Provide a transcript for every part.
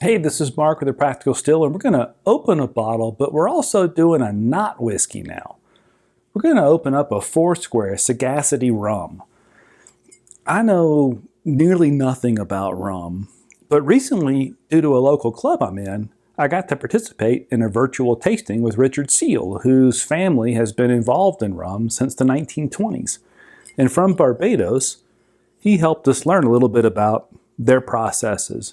Hey, this is Mark with the Practical Still, and we're going to open a bottle, but we're also doing a not whiskey now. We're going to open up a FOURSQUARE Sagacity rum. I know nearly nothing about rum, but recently, due to a local club I'm in, I got to participate in a virtual tasting with Richard Seal, whose family has been involved in rum since the 1920s. And from Barbados, he helped us learn a little bit about their processes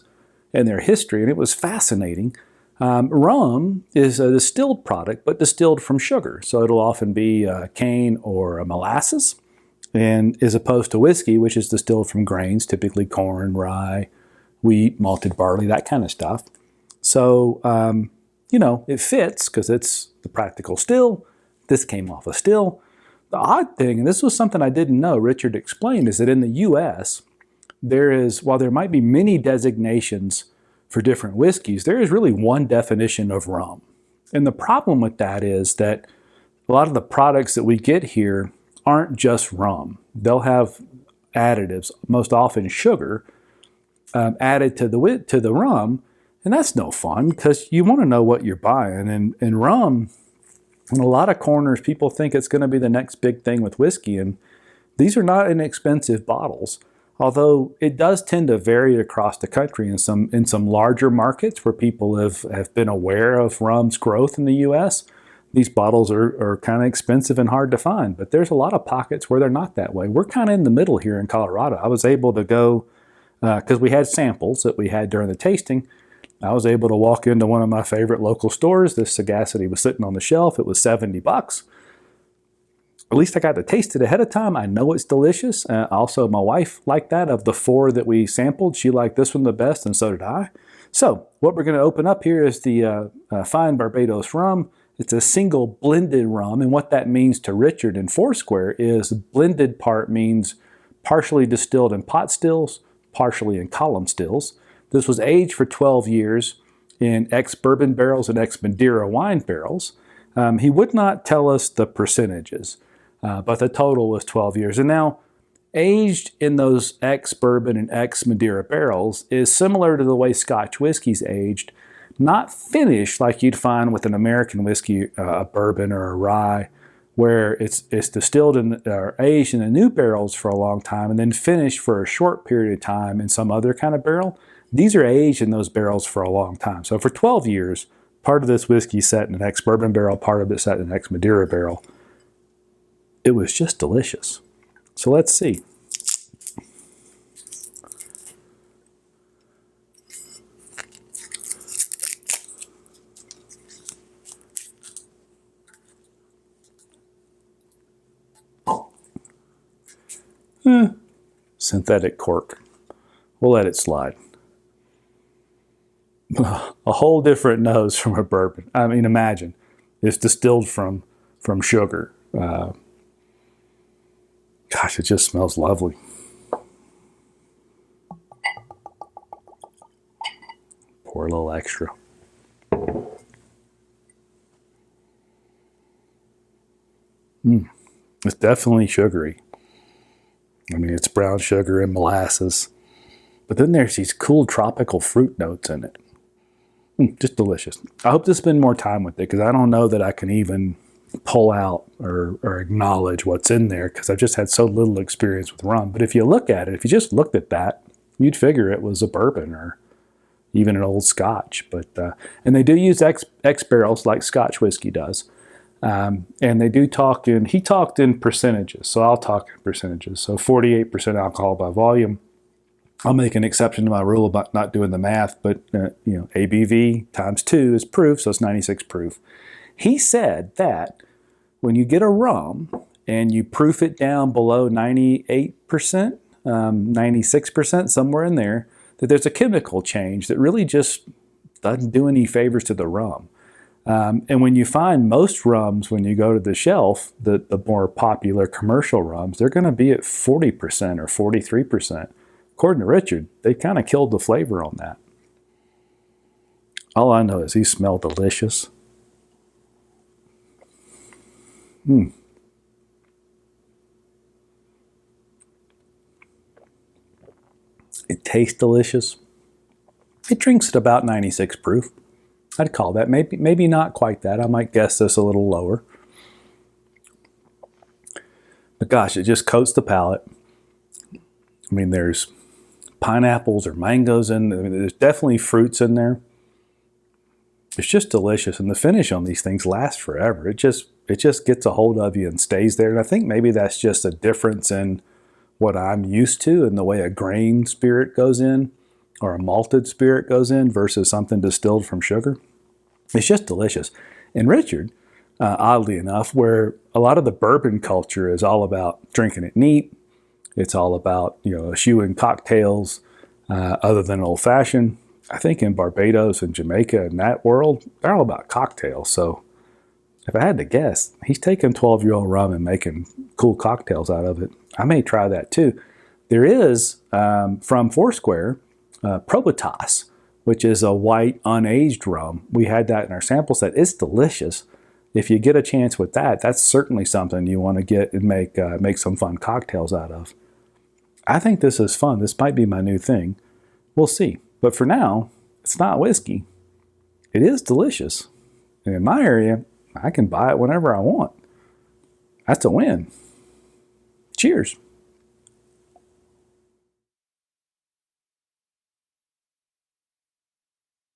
and their history, and it was fascinating. Rum is a distilled product, but distilled from sugar, so it'll often be cane or molasses, and as opposed to whiskey, which is distilled from grains, typically corn, rye, wheat, malted barley, that kind of stuff. So, it fits because it's the practical still. This came off a still. The odd thing, and this was something I didn't know, Richard explained, is that in the U.S., while there might be many designations for different whiskeys, there is really one definition of rum. And the problem with that is that a lot of the products that we get here aren't just rum. They'll have additives, most often sugar, added to the rum, and that's no fun because you want to know what you're buying. And rum, in a lot of corners, people think it's going to be the next big thing with whiskey, and these are not inexpensive bottles. Although it does tend to vary across the country in some larger markets where people have been aware of rum's growth in the U.S., these bottles are kind of expensive and hard to find. But there's a lot of pockets where they're not that way. We're kind of in the middle here in Colorado. I was able to go, because we had samples that we had during the tasting, I was able to walk into one of my favorite local stores. This Sagacity was sitting on the shelf. It was $70. At least I got to taste it ahead of time. I know it's delicious. Also, my wife liked that. Of the four that we sampled, she liked this one the best, and so did I. So what we're going to open up here is the Fine Barbados rum. It's a single blended rum, and what that means to Richard and FOURSQUARE is blended part means partially distilled in pot stills, partially in column stills. This was aged for 12 years in ex-bourbon barrels and ex-medeira wine barrels. He would not tell us the percentages. But the total was 12 years. And now, aged in those ex-bourbon and ex-medeira barrels is similar to the way Scotch whiskey's aged, not finished like you'd find with an American whiskey, a bourbon or a rye, where it's distilled or aged in the new barrels for a long time and then finished for a short period of time in some other kind of barrel. These are aged in those barrels for a long time. So for 12 years, part of this whiskey set in an ex-bourbon barrel, part of it set in an ex-medeira barrel. It was just delicious. So let's see. Synthetic cork. We'll let it slide. A whole different nose from a bourbon. I mean, imagine. It's distilled from sugar. Gosh, it just smells lovely. Pour a little extra. It's definitely sugary. I mean, it's brown sugar and molasses. But then there's these cool tropical fruit notes in it. Just delicious. I hope to spend more time with it because I don't know that I can even pull out or acknowledge what's in there because I've just had so little experience with rum. But if you look at it, if you just looked at that, you'd figure it was a bourbon or even an old Scotch. But and they do use X barrels like Scotch whiskey does. And they do he talked in percentages, so I'll talk in percentages. So 48% alcohol by volume. I'll make an exception to my rule about not doing the math, but ABV times 2 is proof, so it's 96 proof. He said that when you get a rum and you proof it down below 98%, 96%, somewhere in there, that there's a chemical change that really just doesn't do any favors to the rum. And when you find most rums, when you go to the shelf, the more popular commercial rums, they're going to be at 40% or 43%. According to Richard, they kind of killed the flavor on that. All I know is he smelled delicious. It tastes delicious. It drinks at about 96 proof. I'd call that. Maybe not quite that. I might guess this a little lower. But gosh, it just coats the palate. I mean, there's pineapples or mangoes in there. I mean, there's definitely fruits in there. It's just delicious, and the finish on these things lasts forever. It just gets a hold of you and stays there. And I think maybe that's just a difference in what I'm used to and the way a grain spirit goes in or a malted spirit goes in versus something distilled from sugar. It's just delicious. And Richard, oddly enough, where a lot of the bourbon culture is all about drinking it neat, it's all about, eschewing cocktails other than old fashioned. I think in Barbados and Jamaica and that world, they're all about cocktails. So if I had to guess, he's taking 12-year-old rum and making cool cocktails out of it. I may try that too. There is, from Foursquare, Probitas, which is a white unaged rum. We had that in our sample set. It's delicious. If you get a chance with that, that's certainly something you want to get and make some fun cocktails out of. I think this is fun. This might be my new thing. We'll see. But for now, it's not whiskey. It is delicious. And in my area, I can buy it whenever I want. That's a win. Cheers.